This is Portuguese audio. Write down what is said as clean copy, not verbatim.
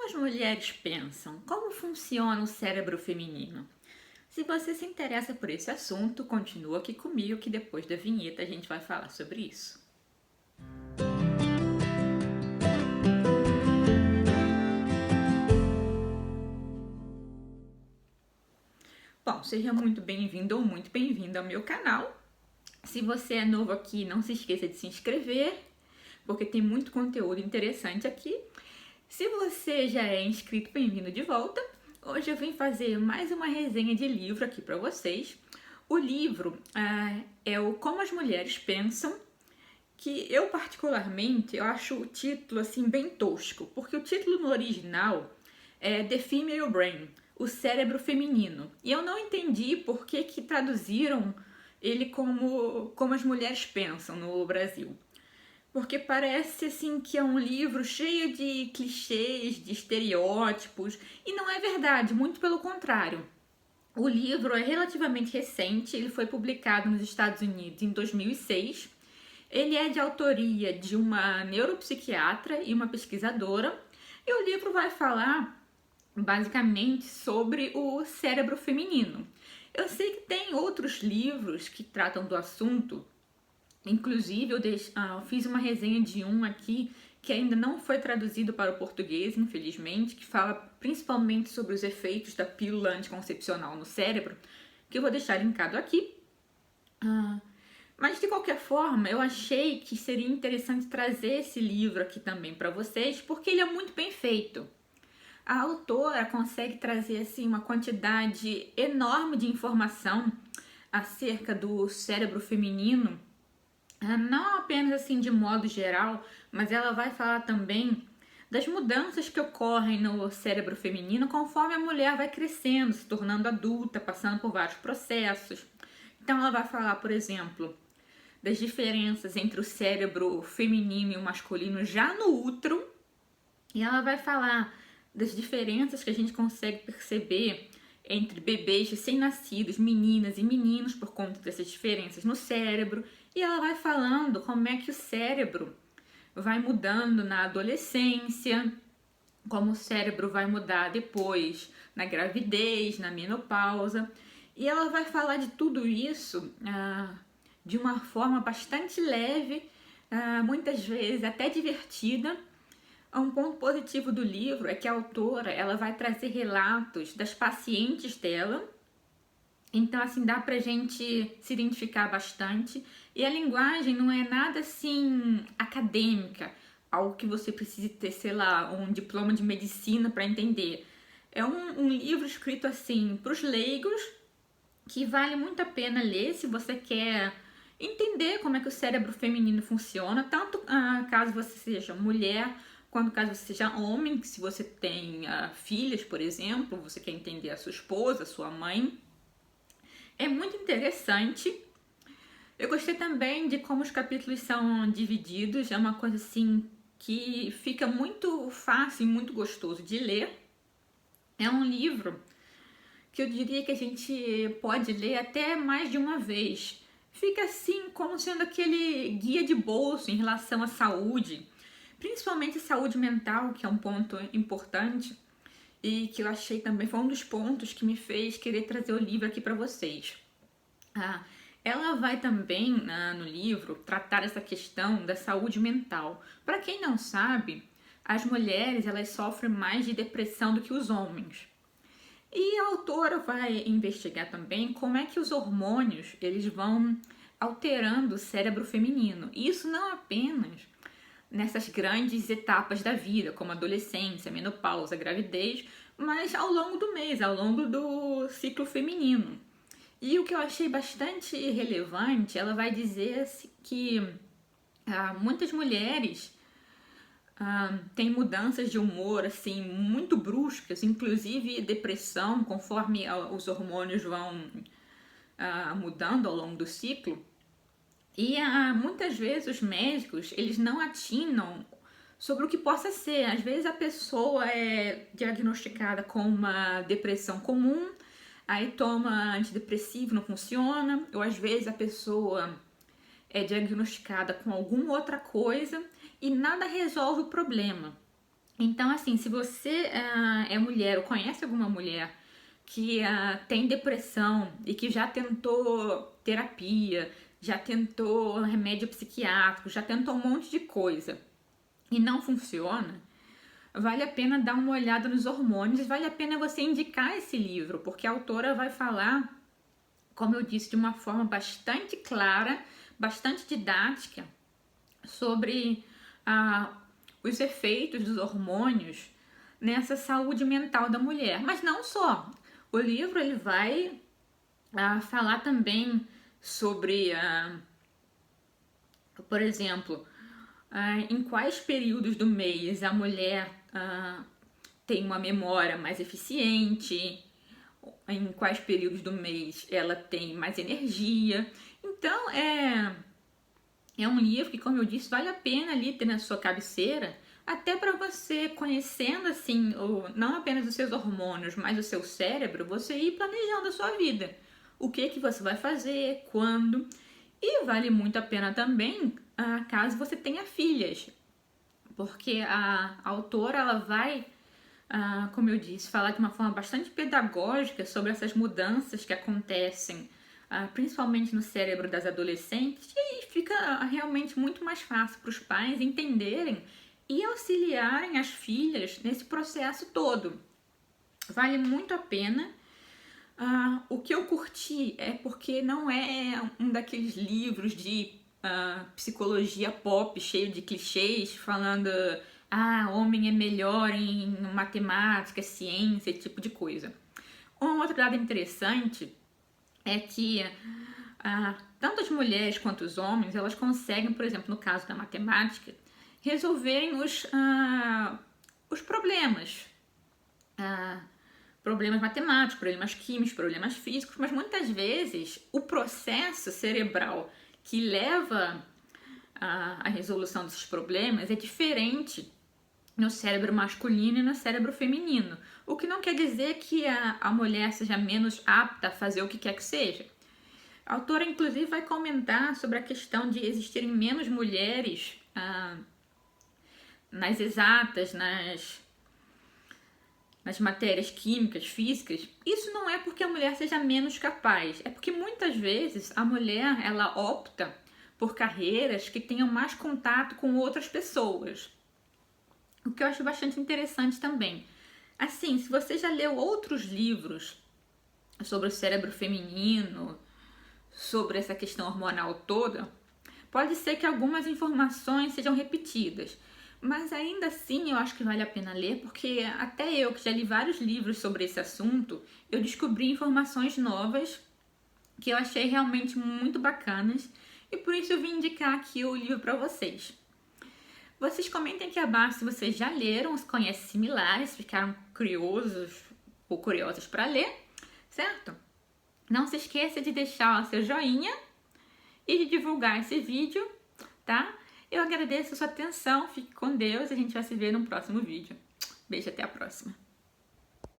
Como as mulheres pensam? Como funciona o cérebro feminino? Se você se interessa por esse assunto, continua aqui comigo que depois da vinheta a gente vai falar sobre isso. Bom, seja muito bem-vindo ou muito bem-vinda ao meu canal. Se você é novo aqui, não se esqueça de se inscrever, porque tem muito conteúdo interessante aqui. Se você já é inscrito, bem-vindo de volta. Hoje eu vim fazer mais uma resenha de livro aqui para vocês. O livro é o Como as Mulheres Pensam, que eu particularmente eu acho o título assim bem tosco, porque o título no original é The Female Brain, o cérebro feminino. E eu não entendi por que traduziram ele como as mulheres pensam no Brasil. Porque parece assim que é um livro cheio de clichês, de estereótipos, e não é verdade, muito pelo contrário. O livro é relativamente recente, ele foi publicado nos Estados Unidos em 2006. Ele é de autoria de uma neuropsiquiatra e uma pesquisadora, e o livro vai falar basicamente sobre o cérebro feminino. Eu sei que tem outros livros que tratam do assunto. Inclusive, eu fiz uma resenha de um aqui que ainda não foi traduzido para o português, infelizmente, que fala principalmente sobre os efeitos da pílula anticoncepcional no cérebro, que eu vou deixar linkado aqui. Mas, de qualquer forma, eu achei que seria interessante trazer esse livro aqui também para vocês, porque ele é muito bem feito. A autora consegue trazer assim, uma quantidade enorme de informação acerca do cérebro feminino, não apenas assim de modo geral, mas ela vai falar também das mudanças que ocorrem no cérebro feminino conforme a mulher vai crescendo, se tornando adulta, passando por vários processos. Então ela vai falar, por exemplo, das diferenças entre o cérebro feminino e o masculino já no útero, e ela vai falar das diferenças que a gente consegue perceber entre bebês recém-nascidos, meninas e meninos, por conta dessas diferenças no cérebro. E ela vai falando como é que o cérebro vai mudando na adolescência, como o cérebro vai mudar depois na gravidez, na menopausa. E ela vai falar de tudo isso de uma forma bastante leve, muitas vezes até divertida. Um ponto positivo do livro é que a autora ela vai trazer relatos das pacientes dela, então assim dá pra gente se identificar bastante, e a linguagem não é nada assim acadêmica, algo que você precise ter, sei lá, um diploma de medicina para entender. É um livro escrito assim para os leigos, que vale muito a pena ler se você quer entender como é que o cérebro feminino funciona, tanto caso você seja mulher, quando caso você seja homem, se você tem filhas, por exemplo, você quer entender a sua esposa, a sua mãe. É muito interessante. Eu gostei também de como os capítulos são divididos, é uma coisa assim que fica muito fácil e muito gostoso de ler. É um livro que eu diria que a gente pode ler até mais de uma vez. Fica assim como sendo aquele guia de bolso em relação à saúde, principalmente saúde mental, que é um ponto importante e que eu achei também foi um dos pontos que me fez querer trazer o livro aqui para vocês. Ela vai também no livro tratar essa questão da saúde mental. Para quem não sabe, as mulheres elas sofrem mais de depressão do que os homens. E a autora vai investigar também como é que os hormônios eles vão alterando o cérebro feminino. E isso não apenas nessas grandes etapas da vida, como adolescência, menopausa, gravidez, mas ao longo do mês, ao longo do ciclo feminino. E o que eu achei bastante relevante, ela vai dizer que muitas mulheres têm mudanças de humor assim muito bruscas, inclusive depressão, conforme os hormônios vão mudando ao longo do ciclo. E muitas vezes os médicos, eles não atinam sobre o que possa ser. Às vezes a pessoa é diagnosticada com uma depressão comum, aí toma antidepressivo, não funciona, ou às vezes a pessoa é diagnosticada com alguma outra coisa e nada resolve o problema. Então, assim, se você é mulher ou conhece alguma mulher que tem depressão e que já tentou terapia, já tentou remédio psiquiátrico, já tentou um monte de coisa e não funciona, vale a pena dar uma olhada nos hormônios, vale a pena você indicar esse livro, porque a autora vai falar, como eu disse, de uma forma bastante clara, bastante didática, sobre os efeitos dos hormônios nessa saúde mental da mulher. Mas não só. O livro ele vai falar também sobre, por exemplo, em quais períodos do mês a mulher tem uma memória mais eficiente, em quais períodos do mês ela tem mais energia. Então, é um livro que, como eu disse, vale a pena ali ter na sua cabeceira, até para você, conhecendo assim, não apenas os seus hormônios, mas o seu cérebro, você ir planejando a sua vida. O que você vai fazer, quando. E vale muito a pena também, caso você tenha filhas, porque a autora ela vai, como eu disse, falar de uma forma bastante pedagógica sobre essas mudanças que acontecem, principalmente no cérebro das adolescentes, e aí fica realmente muito mais fácil para os pais entenderem e auxiliarem as filhas nesse processo todo. Vale muito a pena. O que eu curti é porque não é um daqueles livros de psicologia pop cheio de clichês falando homem é melhor em matemática, ciência, esse tipo de coisa. Um outro dado interessante é que tanto as mulheres quanto os homens, elas conseguem, por exemplo, no caso da matemática, resolverem os problemas. Problemas matemáticos, problemas químicos, problemas físicos, mas muitas vezes o processo cerebral que leva à resolução desses problemas é diferente no cérebro masculino e no cérebro feminino, o que não quer dizer que a mulher seja menos apta a fazer o que quer que seja. A autora, inclusive, vai comentar sobre a questão de existirem menos mulheres nas exatas, nas matérias químicas, físicas. Isso não é porque a mulher seja menos capaz, é porque muitas vezes a mulher ela opta por carreiras que tenham mais contato com outras pessoas, o que eu acho bastante interessante também. Assim, se você já leu outros livros sobre o cérebro feminino, sobre essa questão hormonal toda, pode ser que algumas informações sejam repetidas, mas ainda assim eu acho que vale a pena ler, porque até eu, que já li vários livros sobre esse assunto, eu descobri informações novas que eu achei realmente muito bacanas, e por isso eu vim indicar aqui o livro para vocês. Vocês comentem aqui abaixo se vocês já leram, se conhecem similares, ficaram curiosos ou curiosas para ler, certo? Não se esqueça de deixar o seu joinha e de divulgar esse vídeo, tá? Eu agradeço a sua atenção, fique com Deus e a gente vai se ver no próximo vídeo. Beijo, até a próxima.